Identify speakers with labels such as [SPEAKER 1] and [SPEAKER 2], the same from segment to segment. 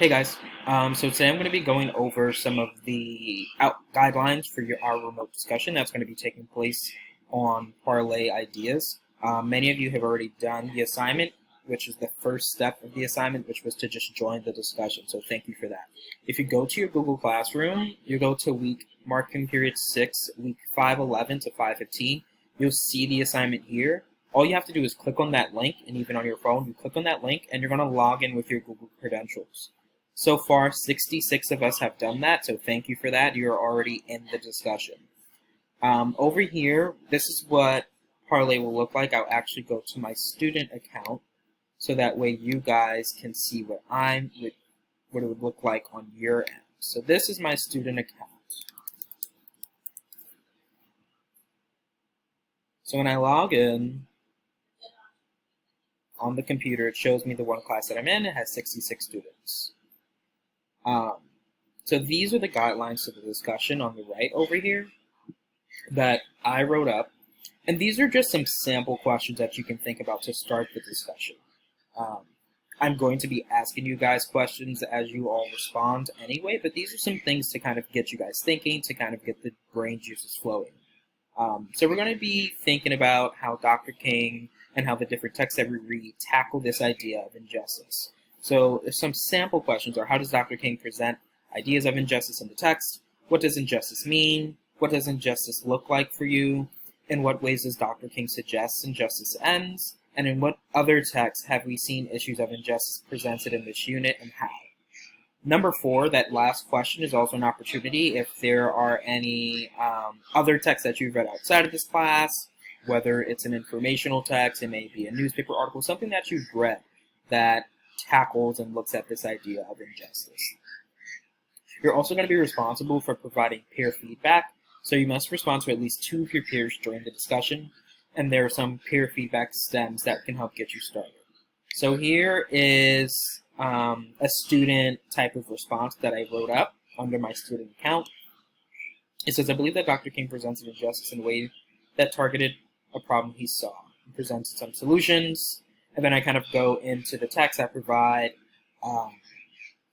[SPEAKER 1] Hey guys, so today I'm going to be going over some of the guidelines for our remote discussion that's going to be taking place on Parlay Ideas. Many of you have already done the assignment, which is the first step of the assignment, which was to just join the discussion, so thank you for that. If you go to your Google Classroom, you go to marking period 6, week 511 to 515, you'll see the assignment here. All you have to do is click on that link, and even on your phone, you click on that link, and you're going to log in with your Google credentials. So far, 66 of us have done that, so thank you for that. You're already in the discussion. Over here, this is what Parlay will look like. I'll actually go to my student account, so that way you guys can see what it would look like on your end. So this is my student account. So when I log in on the computer, it shows me the one class that I'm in. It has 66 students. So these are the guidelines to the discussion on the right over here that I wrote up. And these are just some sample questions that you can think about to start the discussion. I'm going to be asking you guys questions as you all respond anyway, but these are some things to kind of get you guys thinking, to kind of get the brain juices flowing. So we're going to be thinking about how Dr. King and how the different texts that we read tackle this idea of injustice. So some sample questions are: how does Dr. King present ideas of injustice in the text? What does injustice mean? What does injustice look like for you? In what ways does Dr. King suggest injustice ends? And in what other texts have we seen issues of injustice presented in this unit, and how? Number 4, that last question, is also an opportunity if there are any other texts that you've read outside of this class, whether it's an informational text, it may be a newspaper article, something that you've read that tackles and looks at this idea of injustice. You're also going to be responsible for providing peer feedback, so you must respond to at least 2 of your peers during the discussion, and there are some peer feedback stems that can help get you started. So here is a student type of response that I wrote up under my student account. It says, I believe that Dr. King presented injustice in a way that targeted a problem he saw. He presented some solutions, and then I kind of go into the text. I provide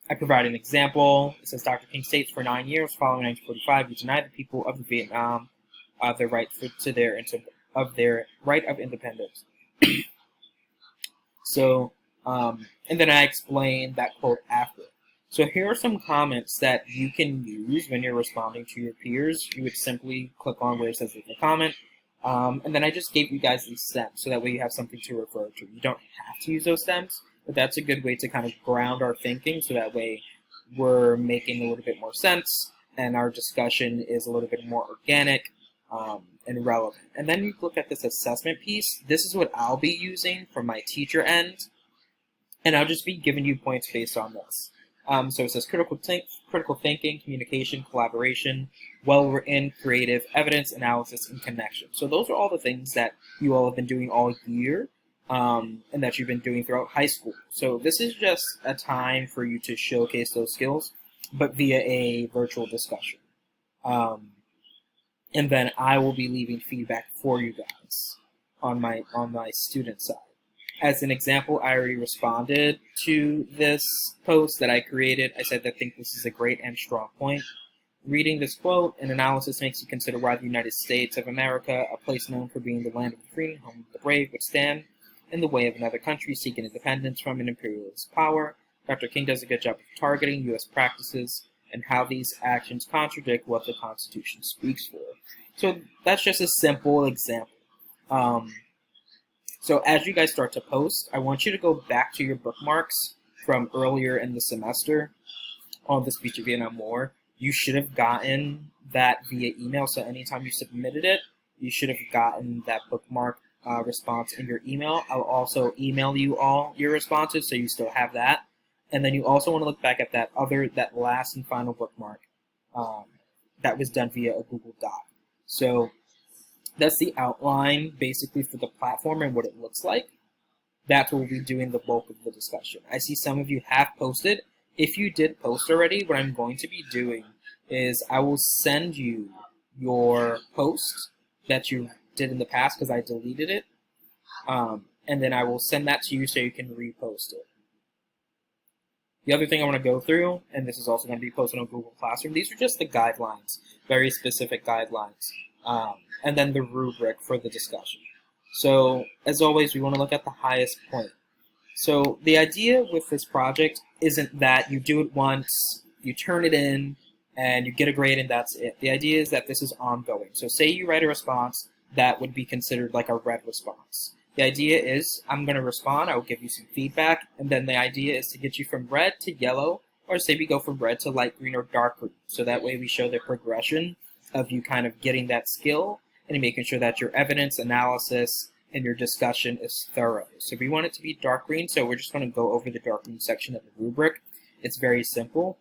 [SPEAKER 1] an example. It says, Dr. King states, for 9 years following 1945, he denied the people of Vietnam their right their right of independence. So, and then I explain that quote after. So here are some comments that you can use when you're responding to your peers. You would simply click on where it says leave a comment. And then I just gave you guys these stems, so that way you have something to refer to. You don't have to use those stems, but that's a good way to kind of ground our thinking, so that way we're making a little bit more sense, and our discussion is a little bit more organic and relevant. And then you look at this assessment piece. This is what I'll be using from my teacher end, and I'll just be giving you points based on this. So it says critical thinking, communication, collaboration, well-written, creative, evidence, analysis, and connection. So those are all the things that you all have been doing all year, and that you've been doing throughout high school. So this is just a time for you to showcase those skills, but via a virtual discussion. And then I will be leaving feedback for you guys on my student side. As an example, I already responded to this post that I created. I said, I think this is a great and strong point. Reading this quote, an analysis makes you consider why the United States of America, a place known for being the land of the free and home of the brave, would stand in the way of another country seeking independence from an imperialist power. Dr. King does a good job of targeting U.S. practices and how these actions contradict what the Constitution speaks for. So that's just a simple example. So as you guys start to post, I want you to go back to your bookmarks from earlier in the semester on the Speech of Vietnam War. You should have gotten that via email, so anytime you submitted it, you should have gotten that bookmark response in your email. I'll also email you all your responses, so you still have that. And then you also want to look back at that last and final bookmark that was done via a Google Doc. So that's the outline, basically, for the platform and what it looks like. That's what we'll be doing the bulk of the discussion. I see some of you have posted. If you did post already, what I'm going to be doing is I will send you your post that you did in the past, because I deleted it. And then I will send that to you so you can repost it. The other thing I want to go through, and this is also going to be posted on Google Classroom, these are just the guidelines, very specific guidelines, and then the rubric for the discussion. So, as always, we want to look at the highest point. So, the idea with this project isn't that you do it once, you turn it in, and you get a grade and that's it. The idea is that this is ongoing. So, say you write a response that would be considered like a red response. The idea is, I'm going to respond, I will give you some feedback, and then the idea is to get you from red to yellow, or say we go from red to light green or dark green. So that way we show the progression of you kind of getting that skill and making sure that your evidence analysis and your discussion is thorough. So we want it to be dark green, so we're just going to go over the dark green section of the rubric. It's very simple.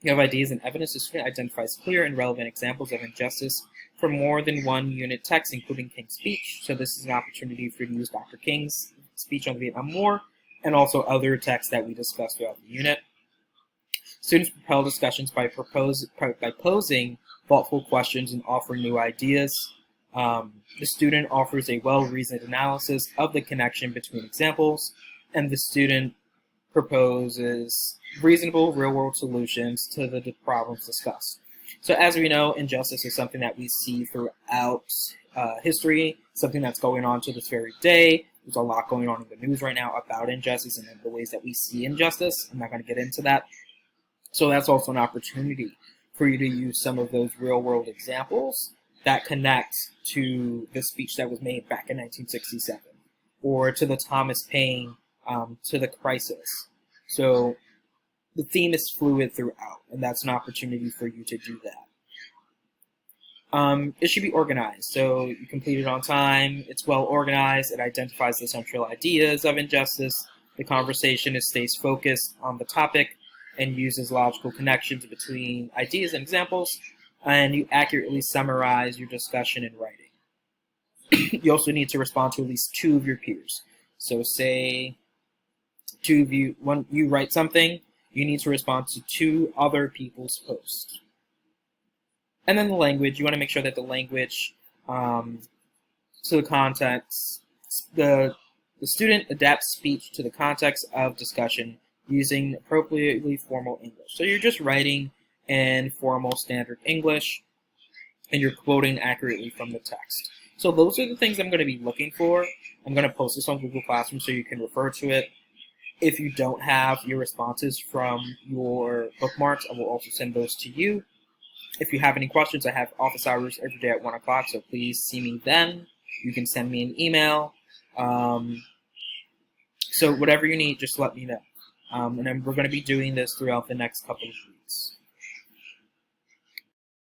[SPEAKER 1] You have ideas and evidence. The student identifies clear and relevant examples of injustice from more than one unit text, including King's speech. So this is an opportunity for you to use Dr. King's speech on the Vietnam War and also other texts that we discussed throughout the unit. Students propel discussions by posing thoughtful questions and offering new ideas. The student offers a well-reasoned analysis of the connection between examples, and the student proposes reasonable real-world solutions to the problems discussed. So as we know, injustice is something that we see throughout history, something that's going on to this very day. There's a lot going on in the news right now about injustice and the ways that we see injustice. I'm not going to get into that. So that's also an opportunity for you to use some of those real-world examples that connect to the speech that was made back in 1967, or to the Thomas Paine, to the crisis. So the theme is fluid throughout, and that's an opportunity for you to do that. It should be organized, so you complete it on time, it's well organized, it identifies the central ideas of injustice, the conversation stays focused on the topic, and uses logical connections between ideas and examples, and you accurately summarize your discussion in writing. You also need to respond to at least 2 of your peers. So say 2 of you, when you write something, you need to respond to 2 other people's posts. And then the language, you want to make sure that the language, to the context, the student adapts speech to the context of discussion using appropriately formal English. So you're just writing in formal standard English, and you're quoting accurately from the text. So those are the things I'm going to be looking for. I'm going to post this on Google Classroom so you can refer to it. If you don't have your responses from your bookmarks, I will also send those to you. If you have any questions, I have office hours every day at 1 o'clock, so please see me then. You can send me an email. So whatever you need, just let me know. And then we're going to be doing this throughout the next couple of weeks.